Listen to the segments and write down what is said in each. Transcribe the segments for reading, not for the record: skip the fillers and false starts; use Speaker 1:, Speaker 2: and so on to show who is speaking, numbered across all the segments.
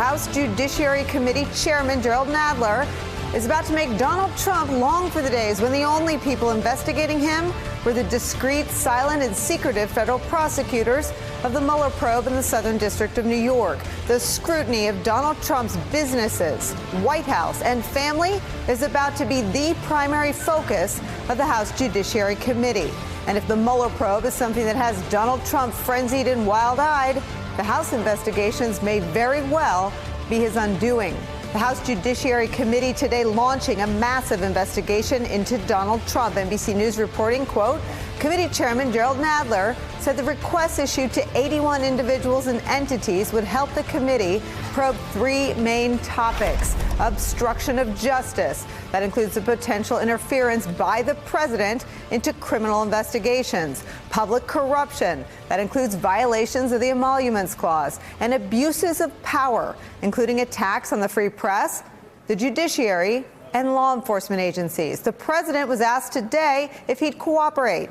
Speaker 1: House Judiciary Committee Chairman Jerrold Nadler is about to make Donald Trump long for the days when the only people investigating him were the discreet, silent, and secretive federal prosecutors of the Mueller probe in the Southern District of New York. The scrutiny of Donald Trump's businesses, White House, and family is about to be the primary focus of the House Judiciary Committee. And if the Mueller probe is something that has Donald Trump frenzied and wild-eyed, the House investigations may very well be his undoing. The House Judiciary Committee today launching a massive investigation into Donald Trump. NBC News reporting, quote, Committee Chairman Jerrold Nadler said the requests issued to 81 individuals and entities would help the committee probe three main topics. Obstruction of justice. That includes the potential interference by the president into criminal investigations. Public corruption. That includes violations of the Emoluments Clause. And abuses of power, including attacks on the free press, the judiciary, and law enforcement agencies. The president was asked today if he'd cooperate.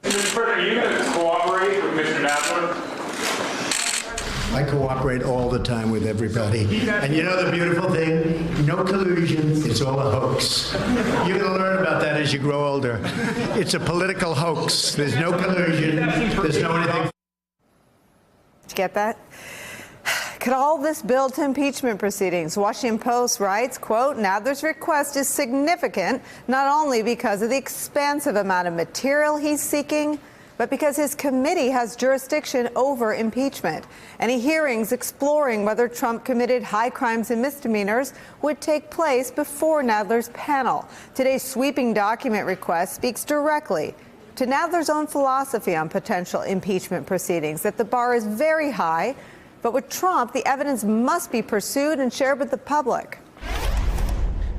Speaker 2: Mr. President, are you going to cooperate with Mr. Nadler?
Speaker 3: I cooperate all the time with everybody. And you know the beautiful thing? No collusion. It's all a hoax. You're going to learn about that as you grow older. It's a political hoax. There's no collusion. There's no anything.
Speaker 1: Did you get that? Could all this build to impeachment proceedings? Washington Post writes, quote, Nadler's request is significant not only because of the expansive amount of material he's seeking, but because his committee has jurisdiction over impeachment. Any hearings exploring whether Trump committed high crimes and misdemeanors would take place before Nadler's panel. Today's sweeping document request speaks directly to Nadler's own philosophy on potential impeachment proceedings, that the bar is very high, but with Trump, the evidence must be pursued and shared with the public.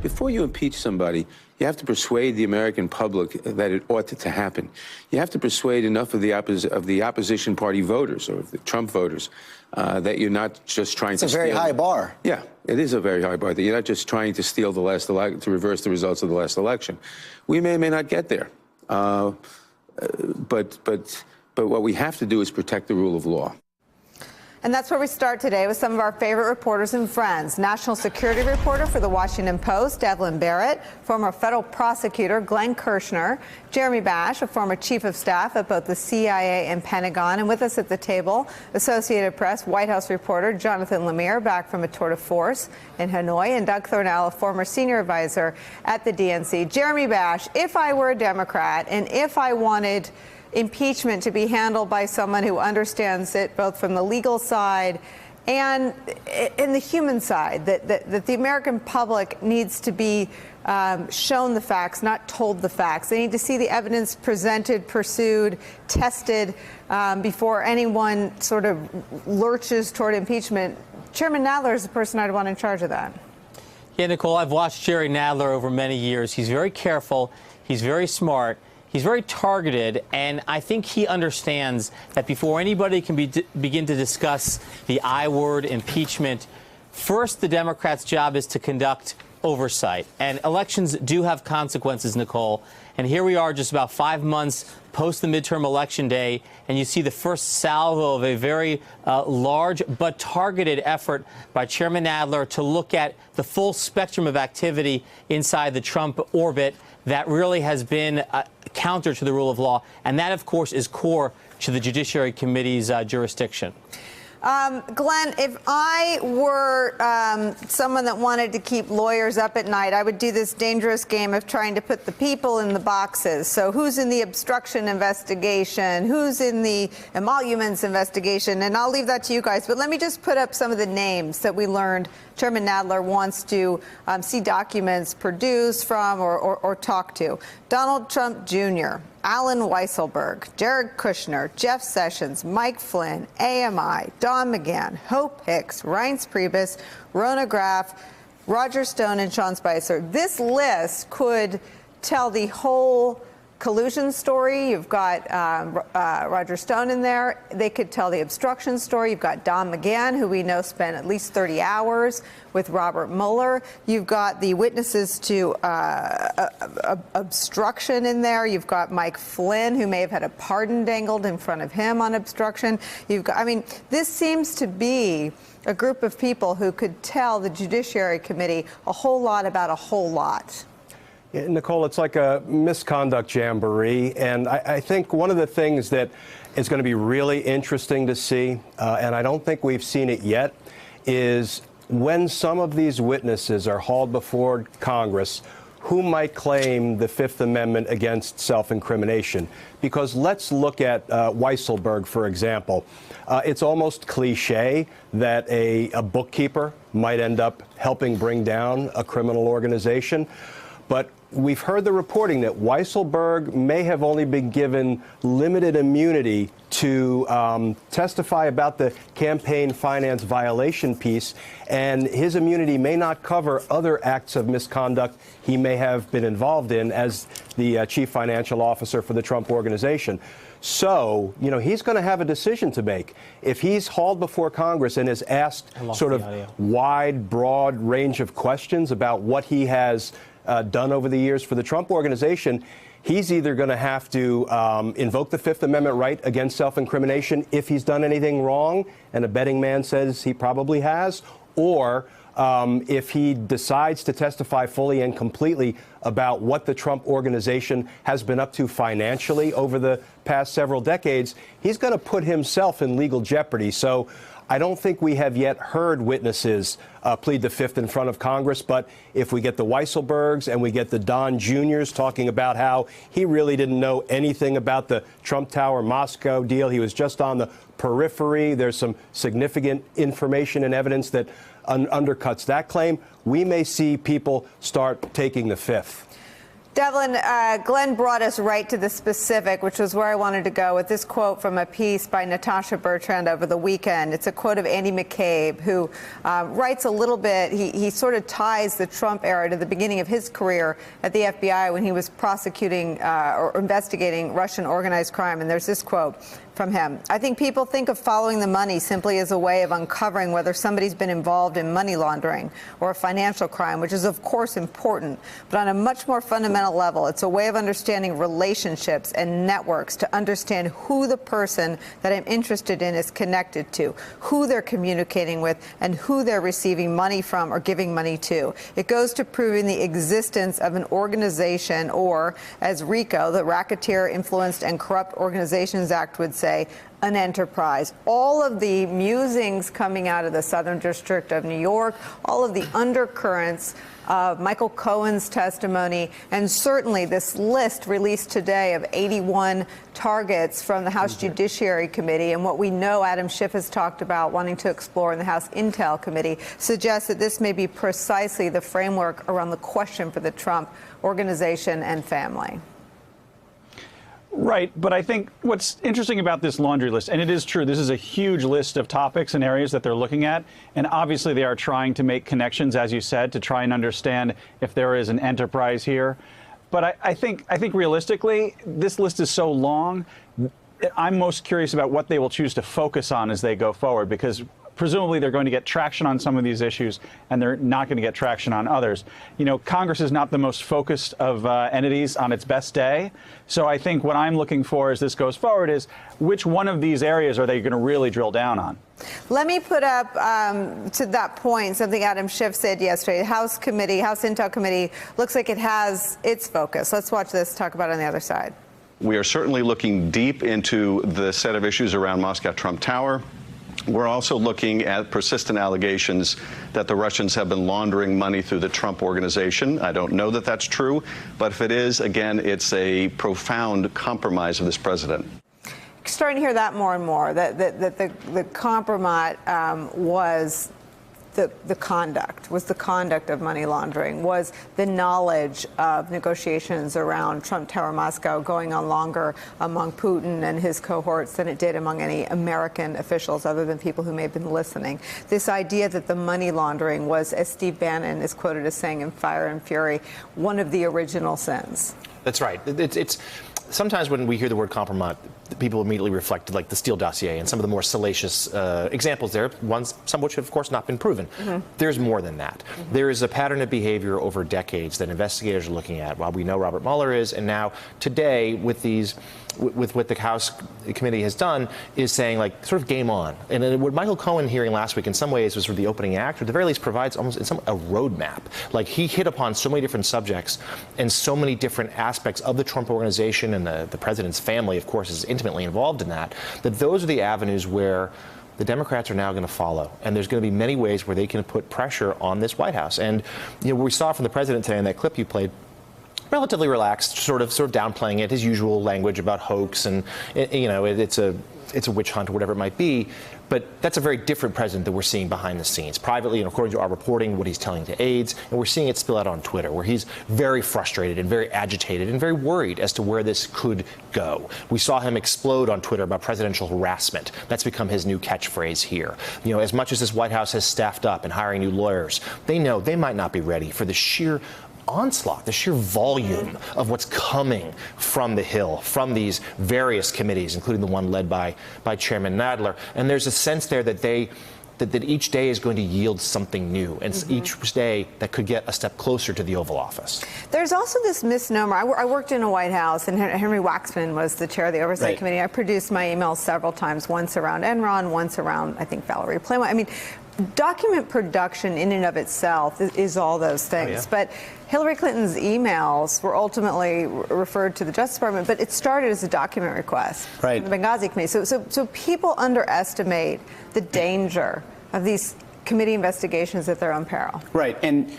Speaker 4: Before you impeach somebody, you have to persuade the American public that it ought to happen. You have to persuade enough of the opposition party voters or of the Trump voters that you're not just trying to steal.
Speaker 5: It's a very high bar.
Speaker 4: Yeah, it is a very high bar. That you're not just trying to steal the last election, to reverse the results of the last election. We may or may not get there, but what we have to do is protect the rule of law.
Speaker 1: And that's where we start today with some of our favorite reporters and friends. National security reporter for the Washington Post, Devlin Barrett, former federal prosecutor Glenn Kirshner, Jeremy Bash, a former chief of staff at both the CIA and Pentagon, and with us at the table, Associated Press White House reporter Jonathan Lemire, back from a tour de force in Hanoi, and Doug Thornell, a former senior advisor at the DNC. Jeremy Bash, if I were a Democrat and if I wanted impeachment to be handled by someone who understands it both from the legal side and in the human side, that the American public needs to be shown the facts, not told the facts. They need to see the evidence presented, pursued, tested before anyone sort of lurches toward impeachment. Chairman Nadler is the person I'd want in charge of that.
Speaker 6: Yeah, Nicole, I've watched Jerry Nadler over many years. He's very careful. He's very smart. He's very targeted, and I think he understands that before anybody can begin to discuss the I word, impeachment, first the Democrats' job is to conduct oversight. And elections do have consequences, Nicole. And here we are just about 5 months post the midterm election day, and you see the first salvo of a very large but targeted effort by Chairman Nadler to look at the full spectrum of activity inside the Trump orbit that really has been counter to the rule of law. And that, of course, is core to the Judiciary Committee's jurisdiction.
Speaker 1: Glenn, if I were someone that wanted to keep lawyers up at night, I would do this dangerous game of trying to put the people in the boxes. So who's in the obstruction investigation? Who's in the emoluments investigation? And I'll leave that to you guys. But let me just put up some of the names that we learned Chairman Nadler wants to see documents produced from or talk to. Donald Trump Jr., Alan Weisselberg, Jared Kushner, Jeff Sessions, Mike Flynn, AMI, Don McGahn, Hope Hicks, Reince Priebus, Rona Graff, Roger Stone, and Sean Spicer. This list could tell the whole collusion story. You've got Roger Stone in there. They could tell the obstruction story. You've got Don McGahn, who we know spent at least 30 hours with Robert Mueller. You've got the witnesses to obstruction in there. You've got Mike Flynn, who may have had a pardon dangled in front of him on obstruction. You've got, I mean, this seems to be a group of people who could tell the Judiciary Committee a whole lot about a whole lot.
Speaker 5: Yeah, Nicole, it's like a misconduct jamboree, and I think one of the things that is going to be really interesting to see, and I don't think we've seen it yet, is when some of these witnesses are hauled before Congress, who might claim the Fifth Amendment against self-incrimination? Because let's look at Weisselberg, for example. It's almost cliche that a bookkeeper might end up helping bring down a criminal organization. But we've heard the reporting that Weisselberg may have only been given limited immunity to testify about the campaign finance violation piece, and his immunity may not cover other acts of misconduct he may have been involved in as the chief financial officer for the Trump Organization. So, you know, he's going to have a decision to make. If he's hauled before Congress and is asked sort of wide, broad range of questions about what he has done over the years for the Trump Organization, he's either going to have to invoke the Fifth Amendment right against self-incrimination if he's done anything wrong, and a betting man says he probably has, or if he decides to testify fully and completely about what the Trump Organization has been up to financially over the past several decades, he's going to put himself in legal jeopardy. So I don't think we have yet heard witnesses plead the Fifth in front of Congress, but if we get the Weisselbergs and we get the Don Juniors talking about how he really didn't know anything about the Trump Tower Moscow deal, he was just on the periphery, there's some significant information and evidence that undercuts that claim, we may see people start taking the Fifth.
Speaker 1: Devlin, Glenn brought us right to the specific, which was where I wanted to go with this quote from a piece by Natasha Bertrand over the weekend. It's a quote of Andy McCabe, who writes a little bit. He sort of ties the Trump era to the beginning of his career at the FBI when he was prosecuting or investigating Russian organized crime. And there's this quote from him. I think people think of following the money simply as a way of uncovering whether somebody's been involved in money laundering or a financial crime, which is, of course, important. But on a much more fundamental level, it's a way of understanding relationships and networks to understand who the person that I'm interested in is connected to, who they're communicating with, and who they're receiving money from or giving money to. It goes to proving the existence of an organization, or, as RICO, the Racketeer Influenced and Corrupt Organizations Act, would say, an enterprise. All of the musings coming out of the Southern District of New York, all of the undercurrents of Michael Cohen's testimony, and certainly this list released today of 81 targets from the House Judiciary Committee, and what we know Adam Schiff has talked about wanting to explore in the House Intel Committee, suggests that this may be precisely the framework around the question for the Trump Organization and family.
Speaker 7: Right, but I think what's interesting about this laundry list, and it is true, this is a huge list of topics and areas that they're looking at, and obviously they are trying to make connections, as you said, to try and understand if there is an enterprise here. But I think realistically, this list is so long, I'm most curious about what they will choose to focus on as they go forward, because presumably they're going to get traction on some of these issues, and they're not going to get traction on others. You know, Congress is not the most focused of entities on its best day. So I think what I'm looking for as this goes forward is which one of these areas are they going to really drill down on?
Speaker 1: Let me put up, to that point, something Adam Schiff said yesterday. The House Intel Committee looks like it has its focus. Let's watch this, talk about it on the other side.
Speaker 8: We are certainly looking deep into the set of issues around Moscow Trump Tower. We're also looking at persistent allegations that the Russians have been laundering money through the Trump Organization. I don't know that that's true, but if it is, again, it's a profound compromise of this president.
Speaker 1: Starting to hear that more and more, that the compromise was the conduct of money laundering, was the knowledge of negotiations around Trump Tower Moscow going on longer among Putin and his cohorts than it did among any American officials other than people who may have been listening. This idea that the money laundering was, as Steve Bannon is quoted as saying in Fire and Fury, one of the original sins.
Speaker 9: That's right. sometimes when we hear the word compromise, people immediately reflect like the Steele dossier and some of the more salacious examples there, some of which have, of course, not been proven. There's more than that. There is a pattern of behavior over decades that investigators are looking at. While we know Robert Mueller is, and now today with what the House committee has done is saying, like, sort of game on. And then what Michael Cohen hearing last week in some ways was sort of the opening act, or at the very least provides almost a roadmap. Like, he hit upon so many different subjects and so many different aspects of the Trump organization, and the president's family, of course, is intimately involved in that those are the avenues where the Democrats are now going to follow. And there's going to be many ways where they can put pressure on this White House. And, you know, we saw from the president today in that clip you played, relatively relaxed, sort of downplaying it, his usual language about hoax and, you know, it's a witch hunt or whatever it might be. But that's a very different president that we're seeing behind the scenes, privately and according to our reporting, what he's telling to aides, and we're seeing it spill out on Twitter, where he's very frustrated and very agitated and very worried as to where this could go. We saw him explode on Twitter about presidential harassment. That's become his new catchphrase here. You know, as much as this White House has staffed up and hiring new lawyers, they know they might not be ready for the sheer onslaught, the sheer volume of what's coming from the Hill, from these various committees, including the one led by Chairman Nadler. And there's a sense there that that each day is going to yield something new, and each day that could get a step closer to the Oval Office.
Speaker 1: There's also this misnomer. I worked in a White House, and Henry Waxman was the chair of the Oversight Committee. I produced my emails several times, once around Enron, once around, I think, Valerie Plame. I mean, document production in and of itself is all those things. But Hillary Clinton's emails were ultimately referred to the Justice Department, but it started as a document request from the Benghazi Committee. So people underestimate the danger of these committee investigations at their own peril.
Speaker 10: Right. And,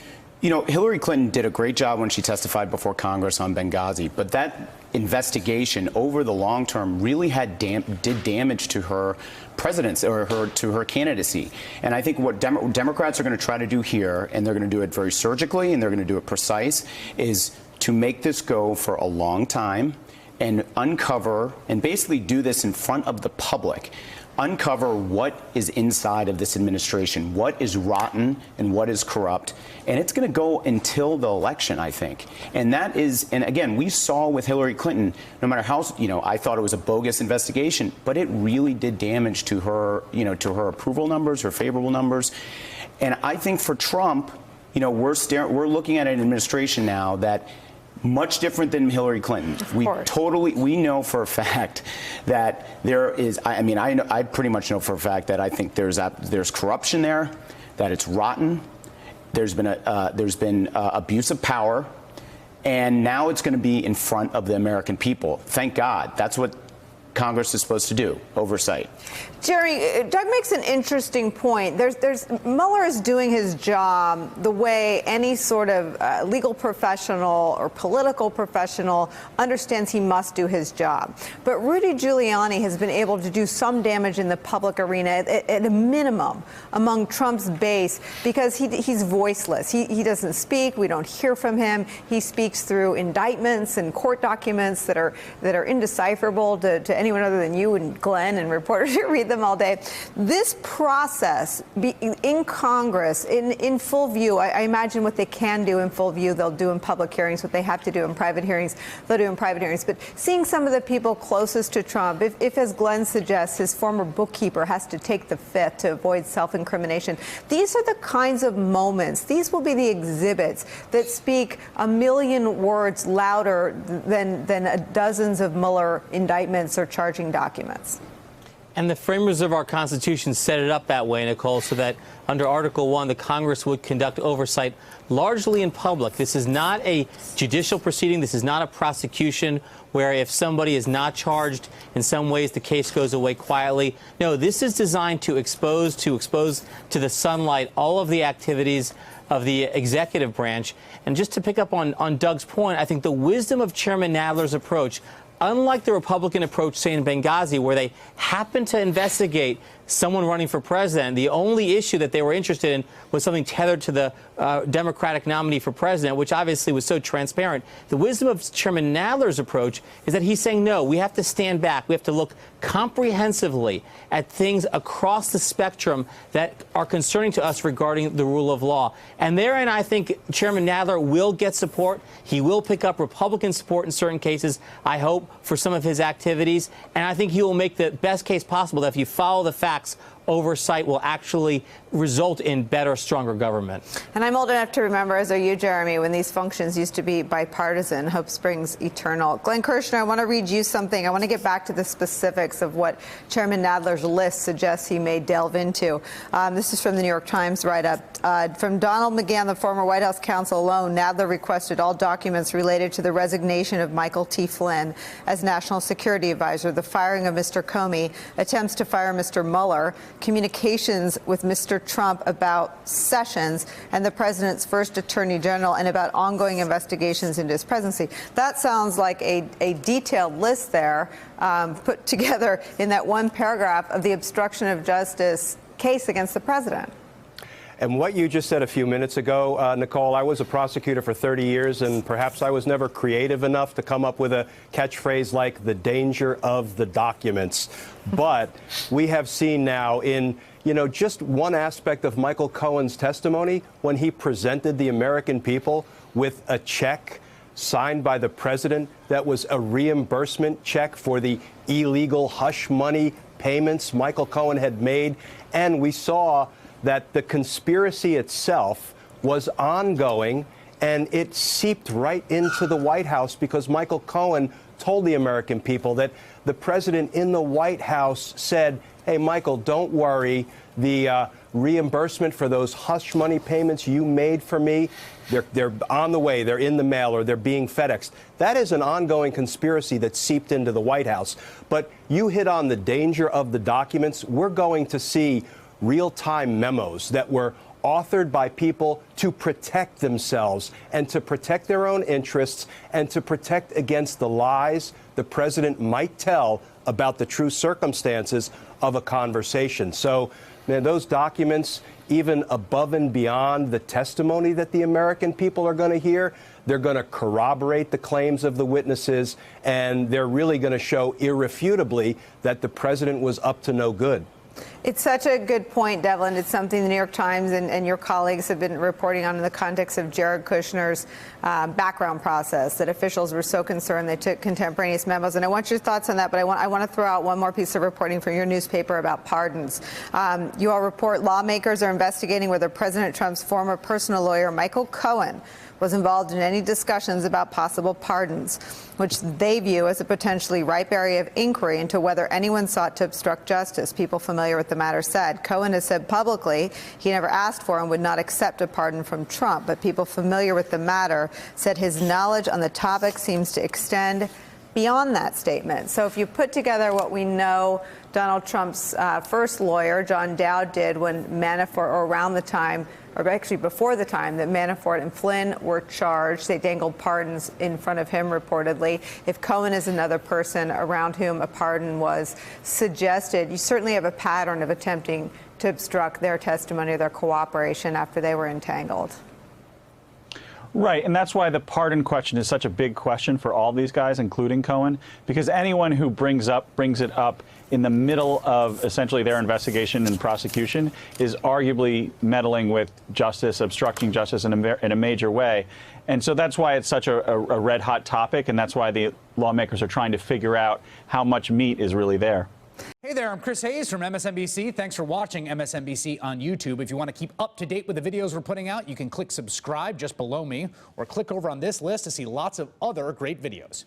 Speaker 10: you know, Hillary Clinton did a great job when she testified before Congress on Benghazi, but that investigation over the long term really did damage to her presidency or to her candidacy. And I think what Democrats are going to try to do here, and they're going to do it very surgically and they're going to do it precise, is to make this go for a long time and uncover and basically do this in front of the public. Uncover what is inside of this administration, what is rotten and what is corrupt. And it's going to go until the election, I think. And that is, and again, we saw with Hillary Clinton, no matter how, you know, I thought it was a bogus investigation, but it really did damage to her, you know, to her approval numbers, her favorable numbers. And I think for Trump, you know, we're looking at an administration now that much different than Hillary Clinton. We know for a fact that there is, I pretty much know for a fact that I think there's corruption there, that it's rotten, there's been abuse of power, and now it's going to be in front of the American people. Thank God. That's what Congress is supposed to do, oversight.
Speaker 1: Jerry, Doug makes an interesting point. Mueller is doing his job the way any sort of legal professional or political professional understands he must do his job. But Rudy Giuliani has been able to do some damage in the public arena, at a minimum, among Trump's base, because he's voiceless. He doesn't speak. We don't hear from him. He speaks through indictments and court documents that are indecipherable to anyone other than you and Glenn and reporters who read them all day. This process in Congress, in full view, I imagine what they can do in full view, they'll do in public hearings. What they have to do in private hearings, they'll do in private hearings. But seeing some of the people closest to Trump, if as Glenn suggests, his former bookkeeper has to take the fifth to avoid self-incrimination, these are the kinds of moments, these will be the exhibits that speak a million words louder than dozens of Mueller indictments or charging documents.
Speaker 6: And the framers of our Constitution set it up that way, Nicole, so that under Article 1, the Congress would conduct oversight largely in public. This is not a judicial proceeding. This is not a prosecution where if somebody is not charged in some ways, the case goes away quietly. No, this is designed to expose to the sunlight all of the activities of the executive branch. And just to pick up on Doug's point, I think the wisdom of Chairman Nadler's approach, unlike the Republican approach, say, in Benghazi, where they happen to investigate someone running for president. The only issue that they were interested in was something tethered to the Democratic nominee for president, which obviously was so transparent. The wisdom of Chairman Nadler's approach is that he's saying, no, we have to stand back. We have to look comprehensively at things across the spectrum that are concerning to us regarding the rule of law. And therein, I think Chairman Nadler will get support. He will pick up Republican support in certain cases, I hope, for some of his activities. And I think he will make the best case possible that if you follow the facts, oversight will actually result in better, stronger government.
Speaker 1: And I'm old enough to remember, as are you, Jeremy, when these functions used to be bipartisan. Hope springs eternal. Glenn Kirshner, I want to read you something. I want to get back to the specifics of what Chairman Nadler's list suggests he may delve into. This is from the New York Times write-up. From Donald McGahn, the former White House counsel alone, Nadler requested all documents related to the resignation of Michael T. Flynn as National Security Advisor, the firing of Mr. Comey, attempts to fire Mr. Mueller, communications with Mr. Trump about Sessions and the president's first attorney general, and about ongoing investigations into his presidency. That sounds like a detailed list there, put together in that one paragraph of the obstruction of justice case against the president.
Speaker 5: And what you just said a few minutes ago, Nicole, I was a prosecutor for 30 years, and perhaps I was never creative enough to come up with a catchphrase like the danger of the documents. But we have seen now in, just one aspect of Michael Cohen's testimony, when he presented the American people with a check signed by the president that was a reimbursement check for the illegal hush money payments Michael Cohen had made. And we saw that the conspiracy itself was ongoing, and it seeped right into the White House because Michael Cohen told the American people that the president in the White House said, hey, Michael, don't worry. The reimbursement for those hush money payments you made for me, they're on the way. They're in the mail, or they're being FedExed. That is an ongoing conspiracy that seeped into the White House. But you hit on the danger of the documents. We're going to see real-time memos that were authored by people to protect themselves and to protect their own interests and to protect against the lies the president might tell about the true circumstances of a conversation. So, man, those documents, even above and beyond the testimony that the American people are going to hear, they're going to corroborate the claims of the witnesses, and they're really going to show irrefutably that the president was up to no good.
Speaker 1: It's such a good point, Devlin. It's something the New York Times and your colleagues have been reporting on in the context of Jared Kushner's background process, that officials were so concerned they took contemporaneous memos. And I want your thoughts on that, but I want to throw out one more piece of reporting from your newspaper about pardons. You all report lawmakers are investigating whether President Trump's former personal lawyer, Michael Cohen, was involved in any discussions about possible pardons, which they view as a potentially ripe area of inquiry into whether anyone sought to obstruct justice. People familiar with the matter said. Cohen has said publicly he never asked for and would not accept a pardon from Trump, but people familiar with the matter said his knowledge on the topic seems to extend beyond that statement. So if you put together what we know Donald Trump's first lawyer, John Dowd, did when Manafort, or around the time, or actually before the time that Manafort and Flynn were charged, they dangled pardons in front of him reportedly. If Cohen is another person around whom a pardon was suggested, you certainly have a pattern of attempting to obstruct their testimony or their cooperation after they were entangled.
Speaker 7: Right, and that's why the pardon question is such a big question for all these guys, including Cohen, because anyone who brings it up in the middle of essentially their investigation and prosecution is arguably meddling with justice, obstructing justice in a major way. And so that's why it's such a red-hot topic, and that's why the lawmakers are trying to figure out how much meat is really there.
Speaker 11: Hey there, I'm Chris Hayes from MSNBC. Thanks for watching MSNBC on YouTube. If you want to keep up to date with the videos we're putting out, you can click subscribe just below me, or click over on this list to see lots of other great videos.